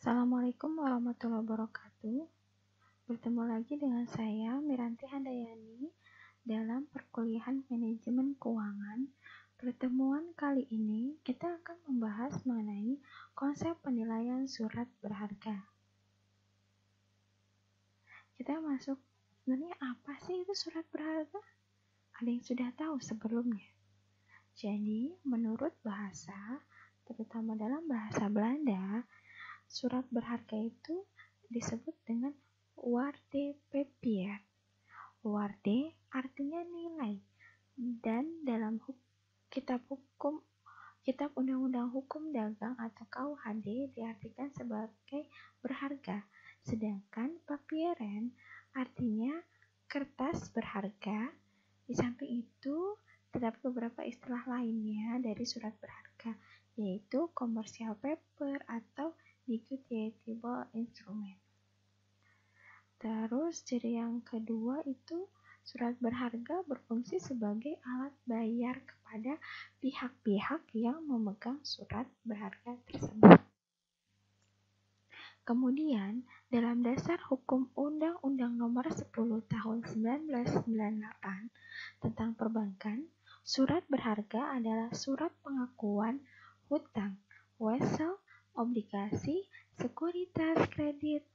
Assalamualaikum warahmatullahi wabarakatuh. Bertemu lagi dengan saya, Miranti Handayani, dalam perkuliahan Manajemen Keuangan. Pertemuan kali ini kita akan membahas mengenai konsep penilaian surat berharga. Kita masuk, sebenarnya apa sih itu surat berharga? Ada yang sudah tahu sebelumnya? Jadi, menurut bahasa, terutama dalam bahasa Belanda, surat berharga itu disebut dengan waardepapier. Waarde artinya nilai, dan dalam kitab Undang-Undang Hukum Dagang atau KUHD diartikan sebagai berharga. Sedangkan papieren artinya kertas berharga. Di samping itu, terdapat beberapa istilah lainnya dari surat berharga, yaitu commercial paper atau negotiable instrument. Terus ciri yang kedua itu surat berharga berfungsi sebagai alat bayar kepada pihak-pihak yang memegang surat berharga tersebut. Kemudian, dalam dasar hukum Undang-Undang Nomor 10 Tahun 1998 tentang perbankan, surat berharga adalah surat pengakuan hutang, wesel, obligasi, sekuritas kredit,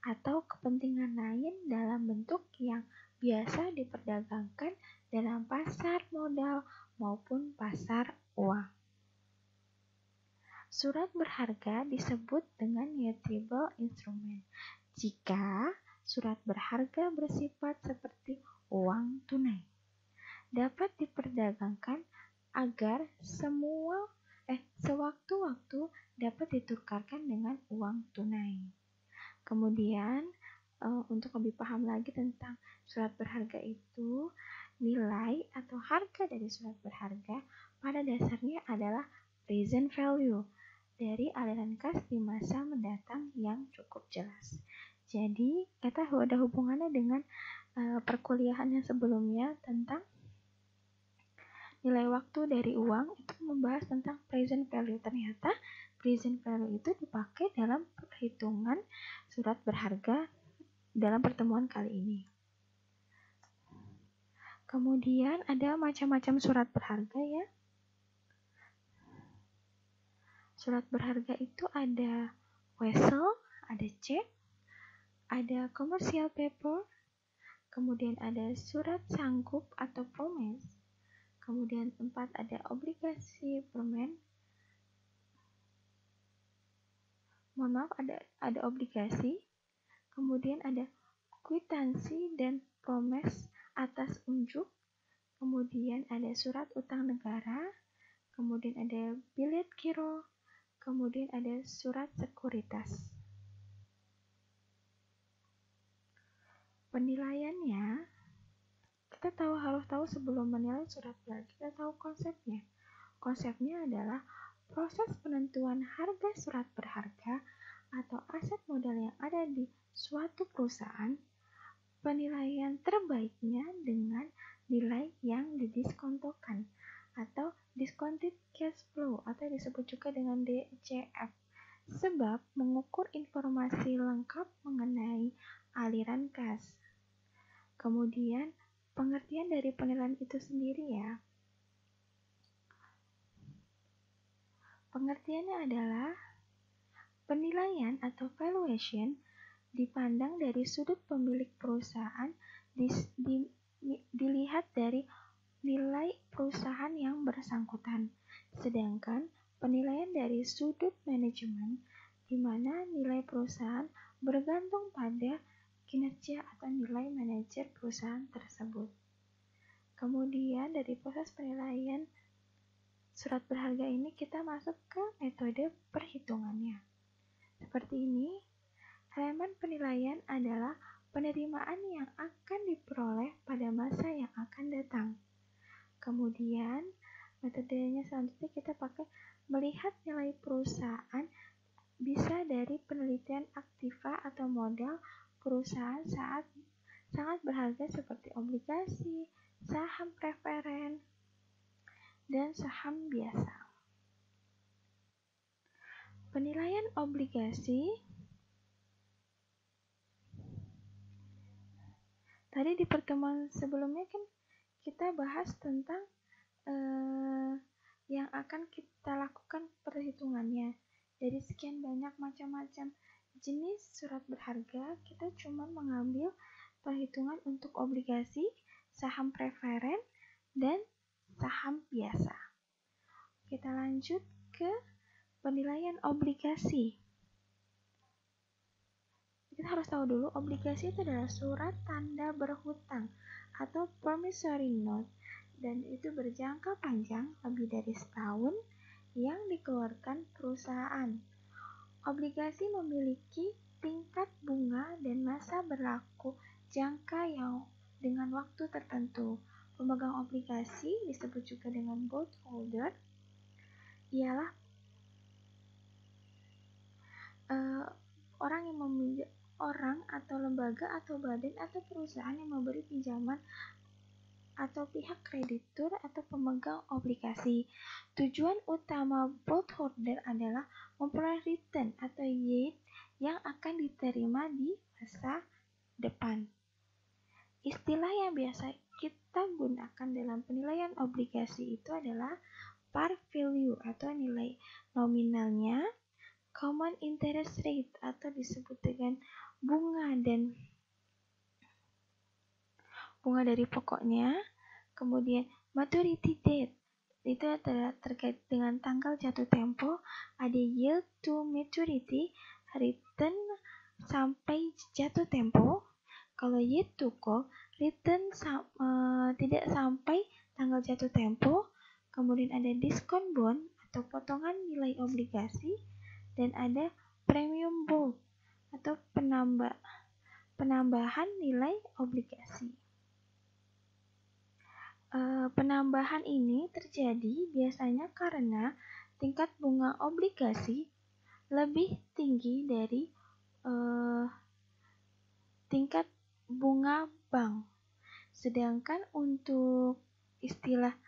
atau kepentingan lain dalam bentuk yang biasa diperdagangkan dalam pasar modal maupun pasar uang. Surat berharga disebut dengan negotiable instrument jika surat berharga bersifat seperti uang tunai, dapat diperdagangkan agar sewaktu-waktu dapat ditukarkan dengan uang tunai. Kemudian, untuk lebih paham lagi tentang surat berharga itu, nilai atau harga dari surat berharga pada dasarnya adalah present value dari aliran kas di masa mendatang yang cukup jelas. Jadi, kita ada hubungannya dengan perkuliahan yang sebelumnya tentang nilai waktu dari uang, itu membahas tentang present value. Ternyata present value itu dipakai dalam perhitungan surat berharga dalam pertemuan kali ini. Kemudian ada macam-macam surat berharga ya. Surat berharga itu ada wesel, ada cek, ada commercial paper, kemudian ada surat sanggup atau promise, kemudian 4 ada obligasi permen. Ada obligasi, kemudian ada kwitansi dan promes atas unjuk, kemudian ada surat utang negara, kemudian ada bilet giro, kemudian ada surat sekuritas. Penilaiannya, kita harus tahu sebelum menilai surat berharga, kita tahu konsepnya. Konsepnya adalah proses penentuan harga surat berharga atau aset modal yang ada di suatu perusahaan, penilaian terbaiknya dengan nilai yang didiskontokan atau discounted cash flow atau disebut juga dengan DCF, sebab mengukur informasi lengkap mengenai aliran kas. Kemudian pengertian dari penilaian itu sendiri ya. Pengertiannya adalah penilaian atau valuation dipandang dari sudut pemilik perusahaan, dilihat dari nilai perusahaan yang bersangkutan. Sedangkan penilaian dari sudut manajemen, di mana nilai perusahaan bergantung pada kinerja atau nilai manajer perusahaan tersebut. Kemudian dari proses penilaian surat berharga ini kita masuk ke metode perhitungannya. Seperti ini, elemen penilaian adalah penerimaan yang akan diperoleh pada masa yang akan datang. Kemudian, metodenya selanjutnya kita pakai melihat nilai perusahaan bisa dari penelitian aktiva atau modal perusahaan saat sangat berharga seperti obligasi, saham preferen, dan saham biasa. Penilaian obligasi Tadi di pertemuan sebelumnya kan kita bahas tentang yang akan kita lakukan perhitungannya. Dari sekian banyak macam-macam jenis surat berharga, kita cuma mengambil perhitungan untuk obligasi, saham preferen, dan saham biasa. Kita lanjut ke penilaian obligasi. Kita harus tahu dulu, obligasi itu adalah surat tanda berhutang atau promissory note, dan itu berjangka panjang lebih dari setahun yang dikeluarkan perusahaan. Obligasi memiliki tingkat bunga dan masa berlaku jangka yang dengan waktu tertentu. Pemegang obligasi disebut juga dengan bondholder, ialah orang atau lembaga atau badan atau perusahaan yang memberi pinjaman atau pihak kreditur atau pemegang obligasi. Tujuan utama bondholder adalah memperoleh return atau yield yang akan diterima di masa depan. Istilah yang biasa kita gunakan dalam penilaian obligasi itu adalah par value atau nilai nominalnya, common interest rate atau disebut dengan bunga dari pokoknya, kemudian maturity date itu adalah terkait dengan tanggal jatuh tempo, ada yield to maturity, return sampai jatuh tempo. Kalau yield to call, return tidak sampai tanggal jatuh tempo, kemudian ada discount bond atau potongan nilai obligasi, dan ada premium bond atau penambahan nilai obligasi. Penambahan ini terjadi biasanya karena tingkat bunga obligasi lebih tinggi dari tingkat bunga bank. Sedangkan untuk istilah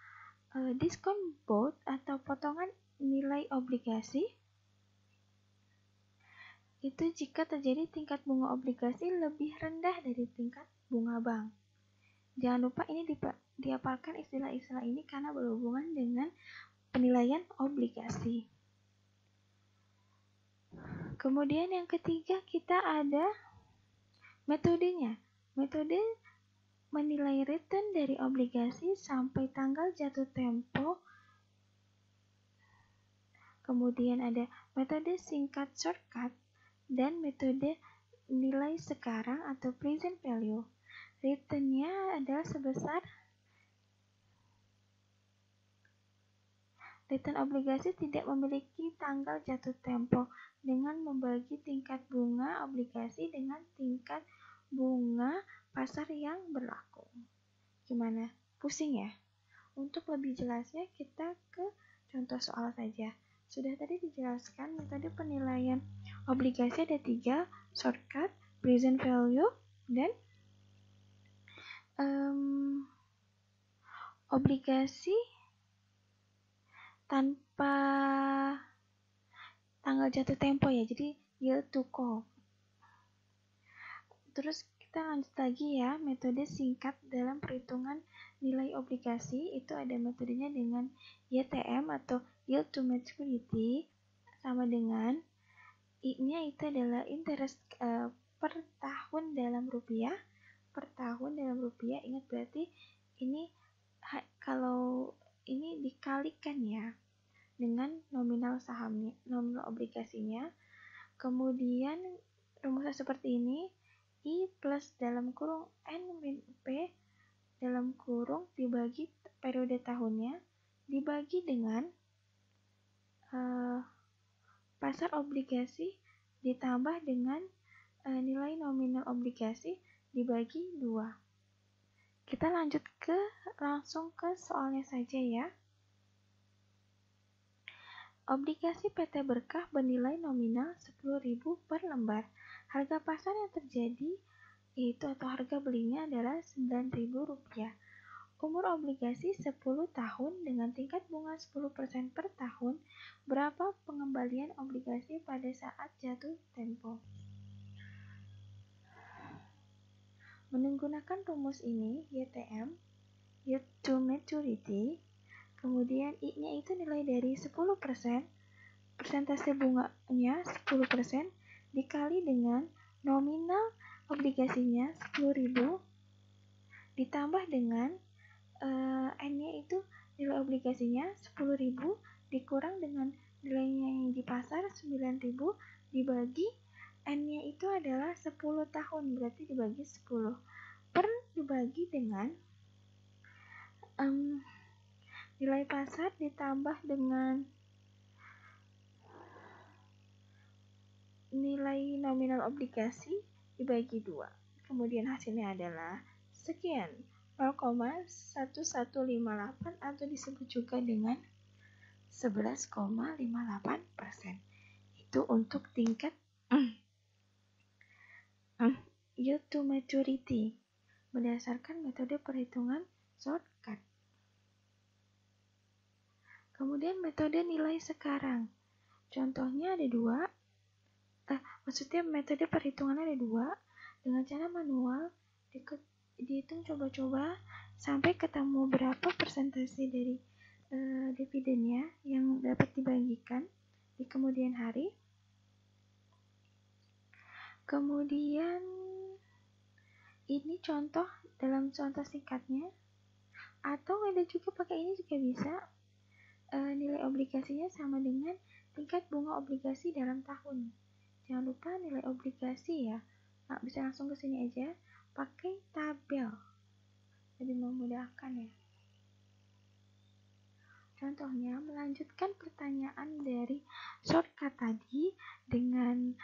discount bond atau potongan nilai obligasi itu jika terjadi tingkat bunga obligasi lebih rendah dari tingkat bunga bank. Jangan lupa ini dihafalkan istilah-istilah ini karena berhubungan dengan penilaian obligasi. Kemudian yang ketiga kita ada metodenya. Metode menilai return dari obligasi sampai tanggal jatuh tempo. Kemudian ada metode singkat shortcut dan metode nilai sekarang atau present value. Returnnya adalah sebesar return obligasi tidak memiliki tanggal jatuh tempo dengan membagi tingkat bunga obligasi dengan tingkat bunga pasar yang berlaku. Gimana? Pusing ya? Untuk lebih jelasnya kita ke contoh soal saja. Sudah tadi dijelaskan metode penilaian obligasi ada 3, shortcut, present value, dan obligasi tanpa tanggal jatuh tempo ya, jadi yield to call. Terus kita lanjut lagi ya, metode singkat dalam perhitungan nilai obligasi itu ada metodenya dengan YTM atau yield to maturity, sama dengan I-nya itu adalah interest per tahun dalam rupiah. Per tahun dalam rupiah, ingat berarti ini kalau ini dikalikan ya dengan nominal sahamnya, nominal obligasinya. Kemudian rumusnya seperti ini, I plus dalam kurung N min P dalam kurung dibagi periode tahunnya dibagi dengan pasar obligasi ditambah dengan nilai nominal obligasi dibagi 2. Kita lanjut langsung ke soalnya saja ya. Obligasi PT Berkah bernilai nominal 10.000 per lembar. Harga pasar yang terjadi yaitu atau harga belinya adalah Rp9.000. Umur obligasi 10 tahun dengan tingkat bunga 10% per tahun. Berapa pengembalian obligasi pada saat jatuh tempo? Menggunakan rumus ini, YTM, Yield to Maturity, kemudian I-nya itu nilai dari 10%, persentase bunganya 10%, dikali dengan nominal obligasinya 10.000, ditambah dengan N-nya itu nilai obligasinya 10.000, dikurang dengan nilainya yang di pasar 9.000, dibagi N-nya itu adalah 10 tahun, berarti dibagi 10 per dibagi dengan nilai pasar ditambah dengan nilai nominal obligasi dibagi 2. Kemudian hasilnya adalah sekian, 0,1158 atau disebut juga dengan 11,58%. Itu untuk tingkat yield to maturity berdasarkan metode perhitungan shortcut. Kemudian metode nilai sekarang. Contohnya ada 2. Maksudnya metode perhitungannya ada 2. Dengan cara manual dihitung coba-coba sampai ketemu berapa persentase dari dividennya yang dapat dibagikan di kemudian hari. Kemudian ini contoh dalam contoh singkatnya, atau ada juga pakai ini juga bisa. Nilai obligasinya sama dengan tingkat bunga obligasi dalam tahun. Jangan lupa nilai obligasi ya. Nah, bisa langsung ke sini aja pakai tabel, lebih memudahkan ya. Contohnya, melanjutkan pertanyaan dari shortcut tadi dengan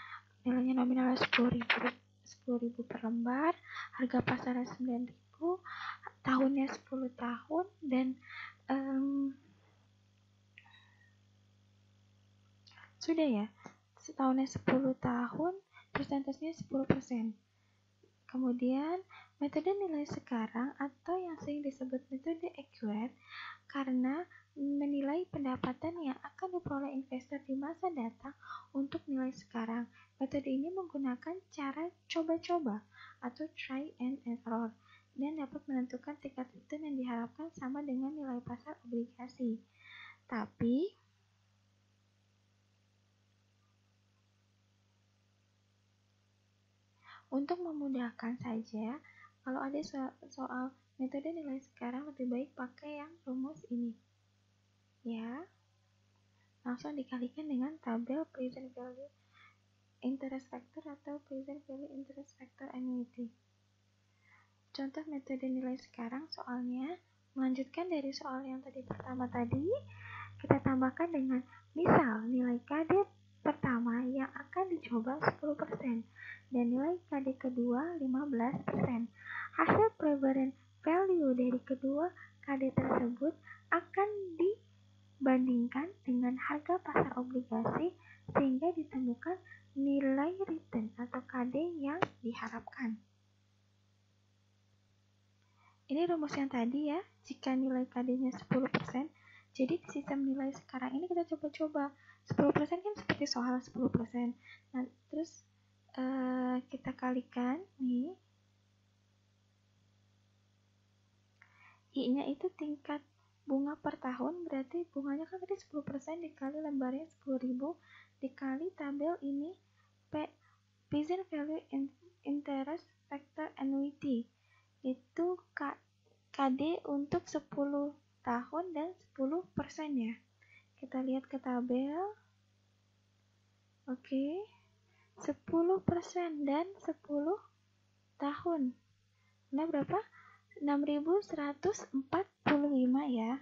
nilainya nominal 10.000 per lembar, harga pasarnya 9.000, tahunnya 10 tahun, dan sudah ya, setahunnya 10 tahun, persentasenya 10%. Kemudian, metode nilai sekarang atau yang sering disebut metode accurate karena menilai pendapatan yang akan diperoleh investor di masa datang untuk nilai sekarang. Metode ini menggunakan cara coba-coba atau try and error dan dapat menentukan tingkat return yang diharapkan sama dengan nilai pasar obligasi. Tapi untuk memudahkan saja, kalau ada soal metode nilai sekarang lebih baik pakai yang rumus ini. Ya, langsung dikalikan dengan tabel present value interest factor atau present value interest factor annuity. Contoh metode nilai sekarang soalnya melanjutkan dari soal yang pertama tadi, kita tambahkan dengan misal nilai KD pertama yang akan dicoba 10% dan nilai KD kedua 15%. Hasil prevalent value dari kedua KD tersebut akan dibandingkan dengan harga pasar obligasi sehingga ditemukan nilai return atau KD yang diharapkan. Ini rumus yang tadi ya, jika nilai KD-nya 10%, jadi di sistem nilai sekarang ini kita coba-coba 10% kan seperti soal 10%. Nah, terus kita kalikan nih. I-nya itu tingkat bunga per tahun, berarti bunganya kan tadi 10% dikali lembarnya 10.000 dikali tabel ini present value interest factor annuity. Itu KD untuk 10 tahun dan 10% ya. Kita lihat ke tabel. Oke. 10% dan 10 tahun. Nah, berapa? 6.145 ya.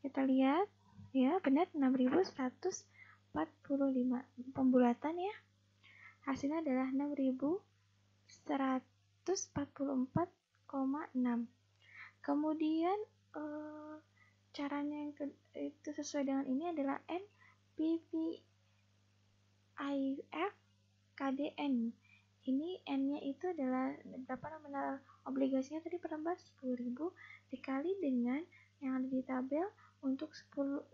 Kita lihat. Ya, benar 6.145. Pembulatan ya. Hasilnya adalah 6.144,6. Kemudian caranya yang itu sesuai dengan ini adalah NPVIF KDN. Ini N-nya itu adalah berapa nominal obligasinya tadi per lembar 10.000 dikali dengan yang ada di tabel untuk 10%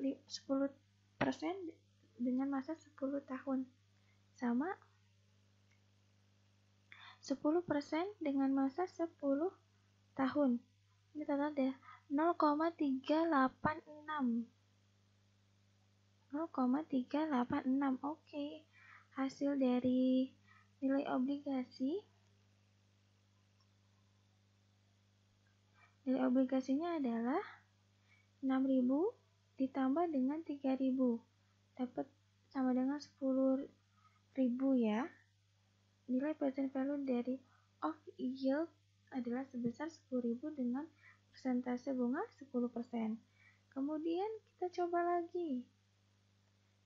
dengan masa 10 tahun sama 10% dengan masa 10 tahun. Ini total ada 0,386. 0,386. Oke. Hasil dari nilai obligasi. Nilai obligasinya adalah 6.000 ditambah dengan 3.000. Dapat sama dengan 10.000 ya. Nilai present value dari of yield adalah sebesar 10.000 dengan persentase bunga 10%. Kemudian kita coba lagi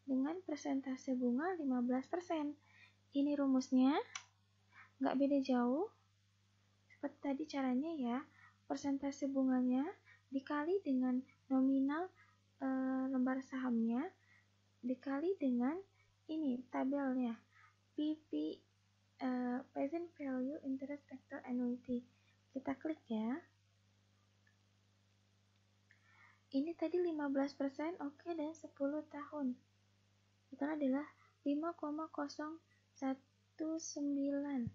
dengan persentase bunga 15%. Ini rumusnya nggak beda jauh seperti tadi caranya ya. Persentase bunganya dikali dengan nominal lembar sahamnya dikali dengan ini tabelnya PP present value interest factor annuity. Kita klik ya. Ini tadi 15%, oke, dan 10 tahun. Itu adalah 5,019.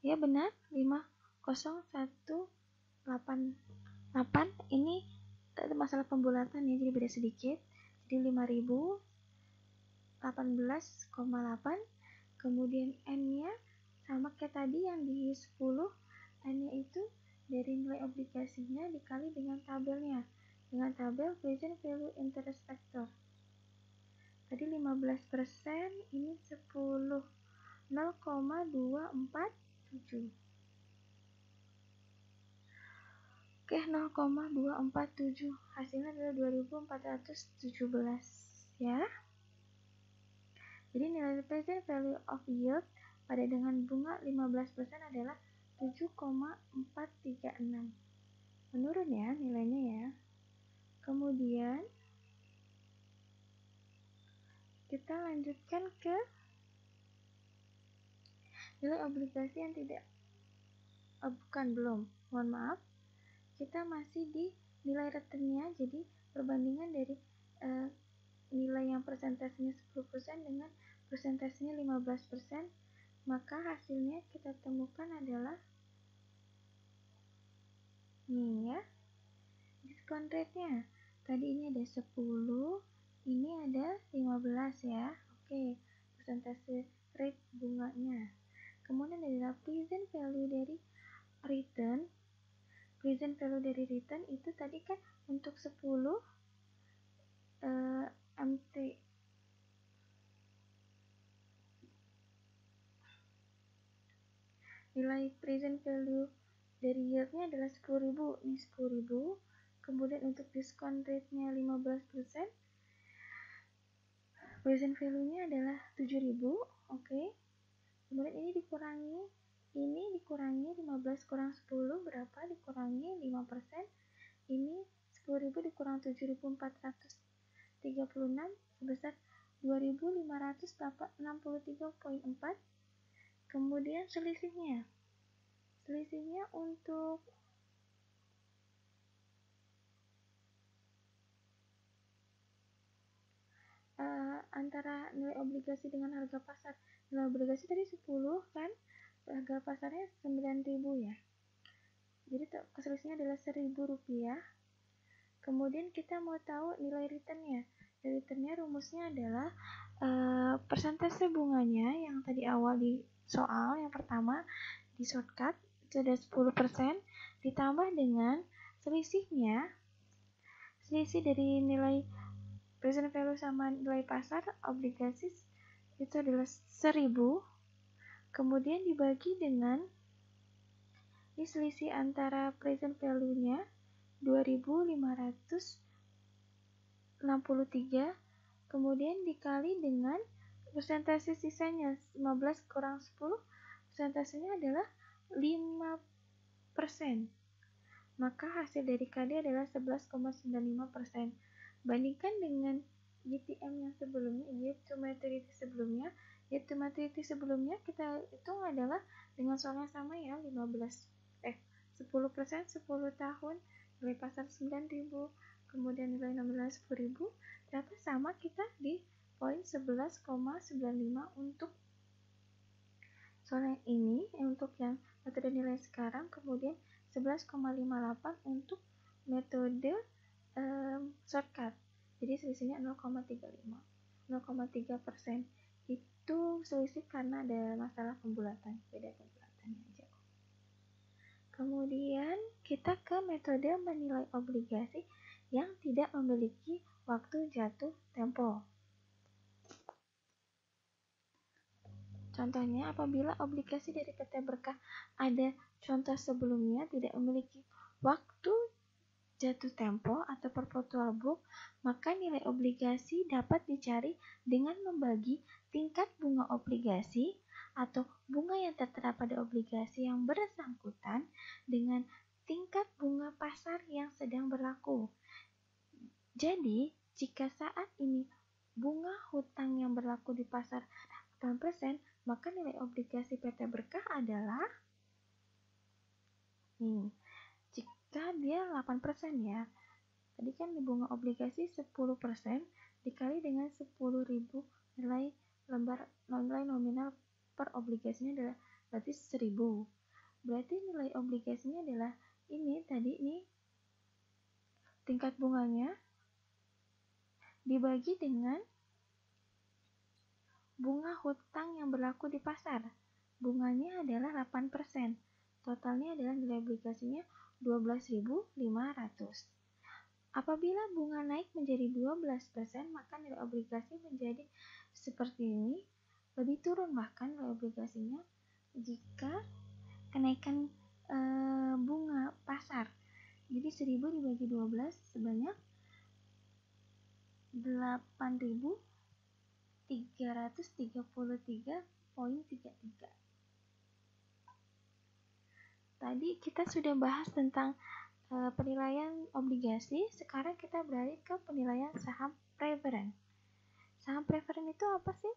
Ya benar, 5,0188. Ini masalah pembulatan ya, jadi beda sedikit. Jadi 5.018,8. Kemudian N-nya sama kayak tadi yang di 10. N-nya itu dari nilai obligasinya dikali dengan tabelnya. Dengan tabel present value interest factor. Tadi 15%, ini 10. 0,247. Oke, 0,247. Hasilnya adalah 2.417 ya. Jadi nilai present value of yield pada dengan bunga 15% adalah 7,436. Menurun ya nilainya ya. Kemudian kita lanjutkan ke nilai obligasi yang tidak belum. Mohon maaf. Kita masih di nilai returnnya, jadi perbandingan dari nilai yang persentasenya 10% dengan persentasenya 15%, maka hasilnya kita temukan adalah nih ya, diskon rate-nya. Tadi ini ada 10, ini ada 15 ya. Oke, persentase rate bunganya. Kemudian adalah present value dari return. Present value dari return itu tadi kan untuk 10 MT. Nilai present value dari yieldnya adalah 10.000. Ini 10.000. Kemudian untuk diskon rate-nya 15%. Present value-nya adalah 7.000. Oke. Kemudian ini dikurangi 15 kurang 10 berapa? Dikurangi 5%. Ini 10.000 dikurang 7.436 sebesar 2.563,4. Kemudian selisihnya untuk antara nilai obligasi dengan harga pasar. Nilai obligasi tadi 10 kan, harga pasarnya 9.000 ya. Jadi selisihnya adalah Rp1.000. Kemudian kita mau tahu nilai returnnya. Returnnya rumusnya adalah persentase bunganya yang tadi awal di soal yang pertama di shortcut itu ada 10% ditambah dengan selisih dari nilai present value sama nilai pasar obligasi itu adalah 1.000, kemudian dibagi dengan ini selisih antara present value-nya 2.563, kemudian dikali dengan persentase sisanya 15 kurang 10, persentasenya adalah 5%. Maka hasil dari KD adalah 11,95%. Bandingkan dengan YTM yang sebelumnya, yield to maturity sebelumnya. Yield to maturity sebelumnya kita hitung adalah dengan soal yang sama ya, 10% 10 tahun, nilai pasar 9.000, kemudian nilai nominal 10.000, ternyata sama kita di poin 11,95 untuk Soalnya ini untuk yang metode nilai sekarang, kemudian 11,58 untuk metode shortcut. Jadi selisihnya 0,35, 0,3%. Itu selisih karena ada masalah pembulatan, beda pembulatannya aja. Kemudian kita ke metode menilai obligasi yang tidak memiliki waktu jatuh tempo. Contohnya, apabila obligasi dari PT Berkah ada contoh sebelumnya tidak memiliki waktu jatuh tempo atau perpetual book, maka nilai obligasi dapat dicari dengan membagi tingkat bunga obligasi atau bunga yang tertera pada obligasi yang bersangkutan dengan tingkat bunga pasar yang sedang berlaku. Jadi, jika saat ini bunga hutang yang berlaku di pasar 8%, maka nilai obligasi PT Berkah adalah jika dia 8% ya. Tadi kan di bunga obligasi 10% dikali dengan 10.000 nilai nominal per obligasinya adalah berarti 1.000. Berarti nilai obligasinya adalah ini tadi nih, tingkat bunganya dibagi dengan bunga hutang yang berlaku di pasar. Bunganya adalah 8%. Totalnya adalah nilai obligasinya 12.500. Apabila bunga naik menjadi 12%, maka nilai obligasi menjadi seperti ini, lebih turun bahkan nilai obligasinya jika kenaikan bunga pasar. Jadi 1.000 dibagi 12 sebanyak 8.333,33. Tadi kita sudah bahas tentang penilaian obligasi. Sekarang kita beralih ke penilaian saham preferen. Saham preferen itu apa sih?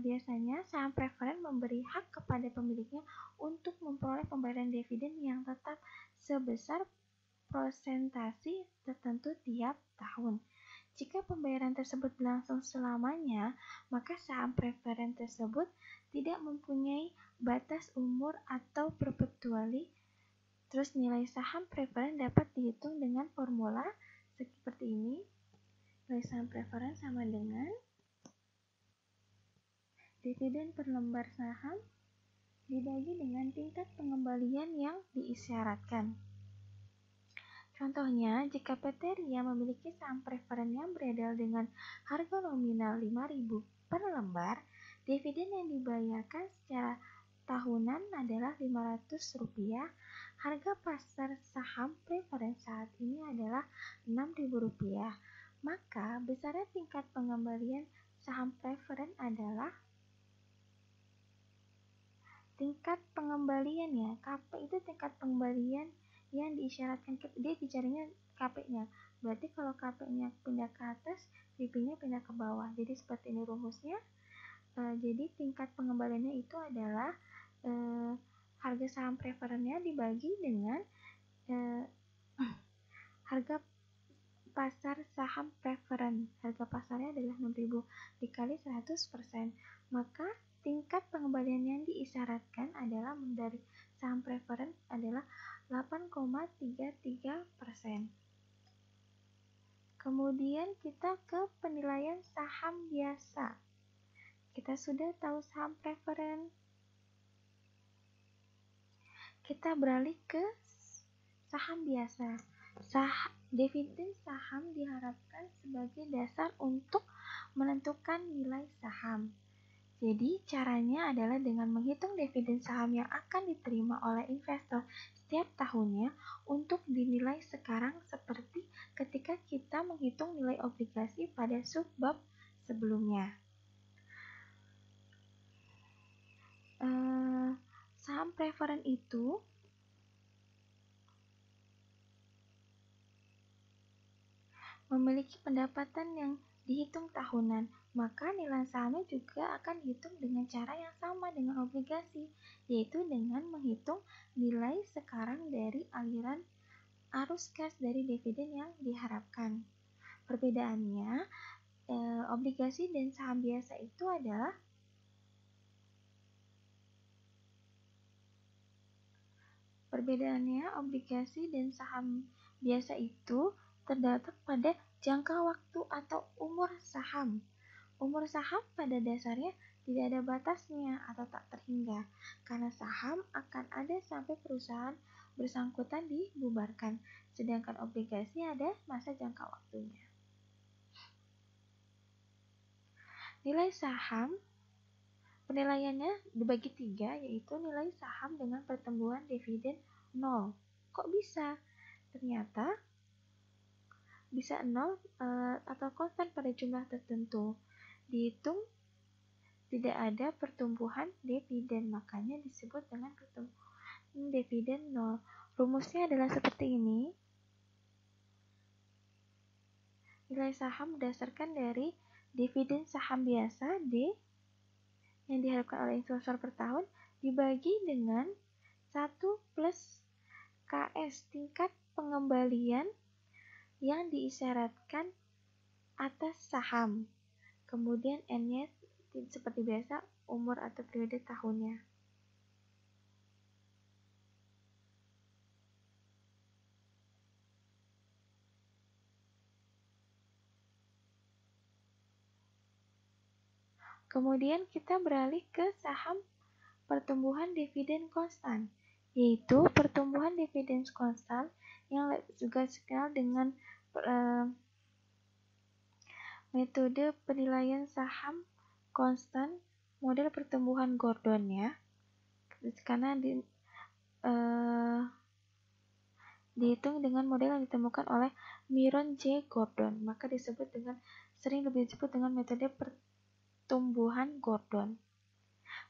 Biasanya saham preferen memberi hak kepada pemiliknya untuk memperoleh pembayaran dividen yang tetap sebesar persentase tertentu tiap tahun. Jika pembayaran tersebut berlangsung selamanya, maka saham preferen tersebut tidak mempunyai batas umur atau perpetuali. Terus nilai saham preferen dapat dihitung dengan formula seperti ini. Nilai saham preferen sama dengan dividen per lembar saham dibagi dengan tingkat pengembalian yang diisyaratkan. Contohnya, jika PT RIA memiliki saham preferen yang beredar dengan harga nominal 5.000 per lembar, dividen yang dibayarkan secara tahunan adalah Rp500. Harga pasar saham preferen saat ini adalah Rp6.000. Maka besarnya tingkat pengembalian saham preferen adalah tingkat pengembalian ya. KP itu tingkat pengembalian yang diisyaratkan, dia bicaranya KP-nya. Berarti kalau KP-nya pindah ke atas, PP-nya pindah ke bawah. Jadi seperti ini rumusnya. Jadi tingkat pengembaliannya itu adalah harga saham preferennya dibagi dengan harga pasar saham preferen. Harga pasarnya adalah 6.000 dikali 100%. Maka tingkat pengembalian yang diisyaratkan adalah dari saham preferen adalah 8,33%. Kemudian kita ke penilaian saham biasa. Kita sudah tahu saham preferen. Kita beralih ke saham biasa. Dividen saham diharapkan sebagai dasar untuk menentukan nilai saham. Jadi caranya adalah dengan menghitung dividen saham yang akan diterima oleh investor setiap tahunnya untuk dinilai sekarang seperti ketika kita menghitung nilai obligasi pada subbab sebelumnya. Saham preferen itu memiliki pendapatan yang dihitung tahunan, maka nilai sahamnya juga akan dihitung dengan cara yang sama dengan obligasi, yaitu dengan menghitung nilai sekarang dari aliran arus kas dari dividen yang diharapkan. Perbedaannya, obligasi dan saham biasa itu adalah Perbedaannya, obligasi dan saham biasa itu terdapat pada jangka waktu atau umur saham. Umur saham pada dasarnya tidak ada batasnya atau tak terhingga, karena saham akan ada sampai perusahaan bersangkutan dibubarkan, sedangkan obligasi ada masa jangka waktunya. Nilai saham penilaiannya dibagi 3, yaitu nilai saham dengan pertumbuhan dividen 0. Kok bisa? Ternyata bisa 0 atau konstan pada jumlah tertentu. Dihitung tidak ada pertumbuhan dividen, makanya disebut dengan pertumbuhan dividen 0. Rumusnya adalah seperti ini. Nilai saham berdasarkan dari dividen saham biasa D yang diharapkan oleh investor per tahun dibagi dengan 1 plus KS tingkat pengembalian yang diisyaratkan atas saham. Kemudian N-nya seperti biasa umur atau periode tahunnya. Kemudian kita beralih ke saham pertumbuhan dividen konstan, yaitu pertumbuhan dividen konstan yang juga dikenal dengan metode penilaian saham konstan model pertumbuhan Gordon ya, karena dihitung dengan model yang ditemukan oleh Myron J. Gordon, maka sering lebih disebut dengan metode pertumbuhan Gordon.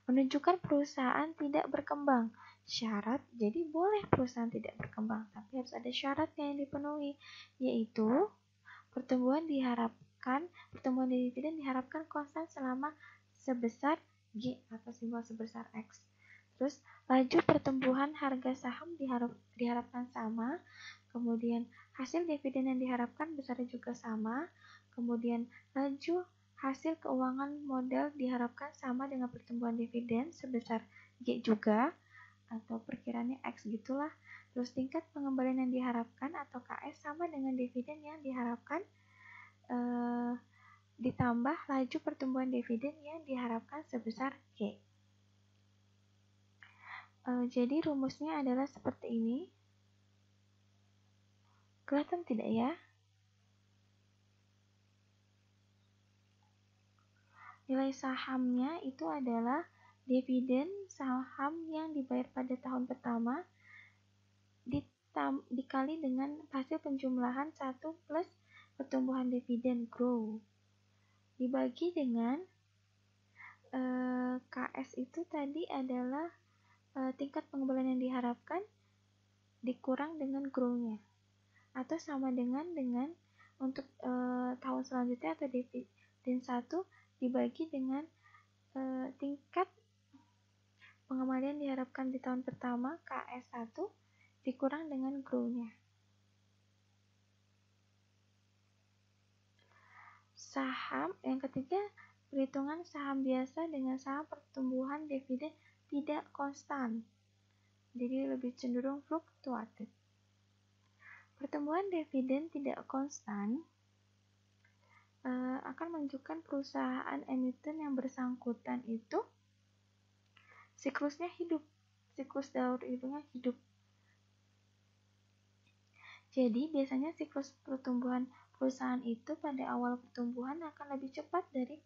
Menunjukkan perusahaan tidak berkembang. Syarat, jadi boleh perusahaan tidak berkembang, tapi harus ada syaratnya yang dipenuhi, yaitu pertumbuhan dividen diharapkan konstan selama sebesar G atau simbol sebesar X. Terus laju pertumbuhan harga saham diharapkan sama, kemudian hasil dividen yang diharapkan besarnya juga sama, kemudian laju hasil keuangan modal diharapkan sama dengan pertumbuhan dividen sebesar G juga, atau perkiraannya X gitulah. Terus tingkat pengembalian yang diharapkan atau KS sama dengan dividen yang diharapkan, ditambah laju pertumbuhan dividen yang diharapkan sebesar G. Jadi rumusnya adalah seperti ini. Kelihatan tidak ya? Nilai sahamnya itu adalah dividen saham yang dibayar pada tahun pertama dikali dengan hasil penjumlahan 1 plus pertumbuhan dividen grow dibagi dengan KS itu tadi adalah tingkat pengembalian yang diharapkan dikurang dengan grow-nya, atau sama dengan untuk tahun selanjutnya atau dividen 1 dibagi dengan tingkat pengembalian diharapkan di tahun pertama KS1 dikurang dengan grow-nya. Saham yang ketiga, perhitungan saham biasa dengan saham pertumbuhan dividen tidak konstan, jadi lebih cenderung fluktuatif. Pertumbuhan dividen tidak konstan akan menunjukkan perusahaan emiten yang bersangkutan itu siklusnya hidup, siklus daur hidupnya hidup. Jadi biasanya siklus pertumbuhan perusahaan itu pada awal pertumbuhan akan lebih cepat dari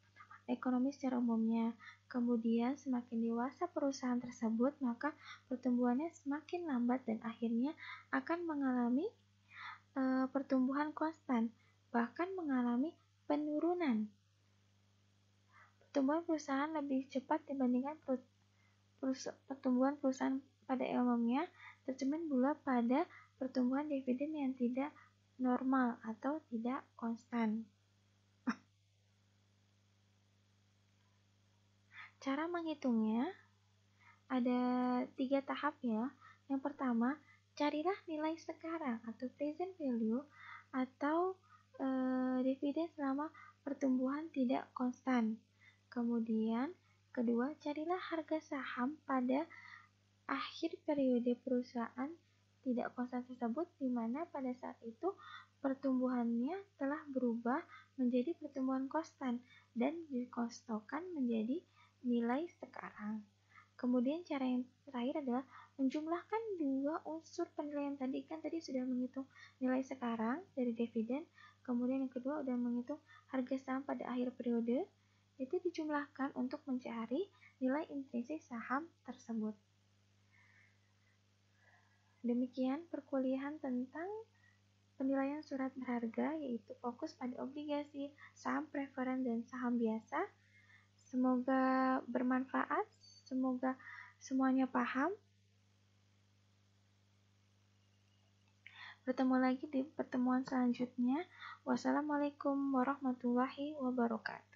ekonomi secara umumnya. Kemudian semakin dewasa perusahaan tersebut, maka pertumbuhannya semakin lambat dan akhirnya akan mengalami pertumbuhan konstan, bahkan mengalami penurunan. Pertumbuhan perusahaan lebih cepat dibandingkan pertumbuhan perusahaan pada umumnya, tercermin pula pada pertumbuhan dividen yang tidak normal atau tidak konstan. Cara menghitungnya ada 3 tahap ya. Yang pertama, carilah nilai sekarang atau present value atau dividen selama pertumbuhan tidak konstan. Kemudian kedua, carilah harga saham pada akhir periode perusahaan tidak konstan tersebut, di mana pada saat itu pertumbuhannya telah berubah menjadi pertumbuhan konstan dan dikostokan menjadi nilai sekarang. Kemudian cara yang terakhir adalah menjumlahkan dua unsur penilaian tadi. Kan tadi sudah menghitung nilai sekarang dari dividen, kemudian yang kedua sudah menghitung harga saham pada akhir periode. Itu dijumlahkan untuk mencari nilai intrinsik saham tersebut. Demikian perkuliahan tentang penilaian surat berharga, yaitu fokus pada obligasi, saham preferen, dan saham biasa. Semoga bermanfaat, semoga semuanya paham. Bertemu lagi di pertemuan selanjutnya. Wassalamualaikum warahmatullahi wabarakatuh.